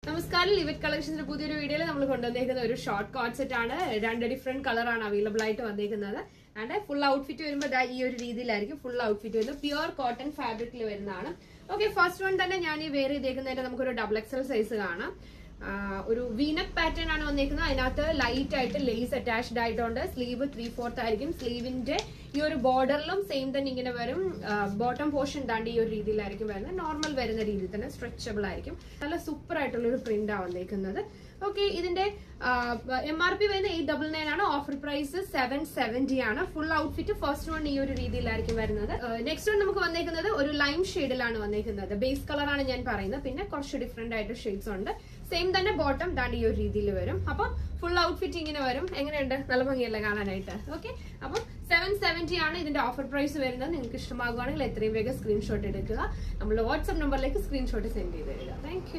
നമസ്കാരം, ലിവിറ്റ് കളക്ഷൻസിന്റെ പുതിയൊരു വീഡിയോയിൽ നമ്മൾ കൊണ്ടുവന്നേക്കുന്ന ഒരു ഷോർട്ട് കോട്ട് സെറ്റ് ആണ്. രണ്ട് ഡിഫറെന്റ് കളറാണ് അവൈലബിൾ ആയിട്ട് വന്നേക്കുന്നത്. ആൻഡ് ഫുൾ ഔട്ട്ഫിറ്റ് വരുമ്പോൾ ഈ ഒരു രീതിയിലായിരിക്കും ഫുൾ ഔട്ട്ഫിറ്റ് വരുന്നത്. പ്യുവർ കോട്ടൺ ഫാബ്രിക്കിൽ വരുന്നതാണ്. ഓക്കെ, ഫസ്റ്റ് വൺ തന്നെ ഞാൻ ഈ വെയർ ചെയ്തേക്കുന്നതിന്റെ നമുക്കൊരു XXL സൈസ് കാണാം. ഒരു വീനക് പാറ്റേൺ ആണ് വന്നേക്കുന്നത്. അതിനകത്ത് ലൈറ്റ് ആയിട്ട് ലേസ് അറ്റാച്ച്ഡ് ആയിട്ടുണ്ട്. സ്ലീവ് 3/4 ആയിരിക്കും. സ്ലീവിന്റെ ഈ ഒരു ബോർഡറിലും സെയിം തന്നെ ഇങ്ങനെ വരും. ബോട്ടം പോർഷൻ താണ്ടി ഈ ഒരു രീതിയിലായിരിക്കും വരുന്നത്. നോർമൽ വരുന്ന രീതിയിൽ തന്നെ സ്ട്രെച്ചബിൾ ആയിരിക്കും. നല്ല സൂപ്പർ ആയിട്ടുള്ള ഒരു പ്രിന്റ് ആണ് വന്നേക്കുന്നത്. ഓക്കെ, ഇതിന്റെ MRP വരുന്നത് 899 ആണ്. ഓഫർ പ്രൈസ് 770 ആണ്. ഫുൾ ഔട്ട്ഫിറ്റ് ഫസ്റ്റ് വൺ ഈ ഒരു രീതിയിലായിരിക്കും വരുന്നത്. നെക്സ്റ്റ് വൺ നമുക്ക് വന്നേക്കുന്നത് ഒരു ലൈം ഷെയ്ഡിലാണ് വന്നേക്കുന്നത്. ബേസ് കളർ ആണ് ഞാൻ പറയുന്നത്. പിന്നെ കുറച്ച് ഡിഫറെന്റ് ആയിട്ട് ഷെയ്ഡ്സ് ഉണ്ട്. സെയിം തന്നെ ബോട്ടം താണ്ടി ഈ ഒരു രീതിയിൽ വരും. അപ്പൊ ഫുൾ ഔട്ട്ഫിറ്റ് ഇങ്ങനെ വരും. എങ്ങനെയുണ്ട്? നല്ല ഭംഗിയല്ലേ കാണാനായിട്ട്? ഓക്കെ, അപ്പം 770 ആണ് ഇതിന്റെ ഓഫർ പ്രൈസ് വരുന്നത്. നിങ്ങൾക്ക് ഇഷ്ടമാകുവാണെങ്കിൽ എത്രയും വേഗം സ്ക്രീൻഷോട്ട് എടുക്കുക. നമ്മൾ വാട്സ്ആപ്പ് നമ്പറിലേക്ക് സ്ക്രീൻഷോട്ട് സെൻഡ് ചെയ്ത് തരിക. താങ്ക്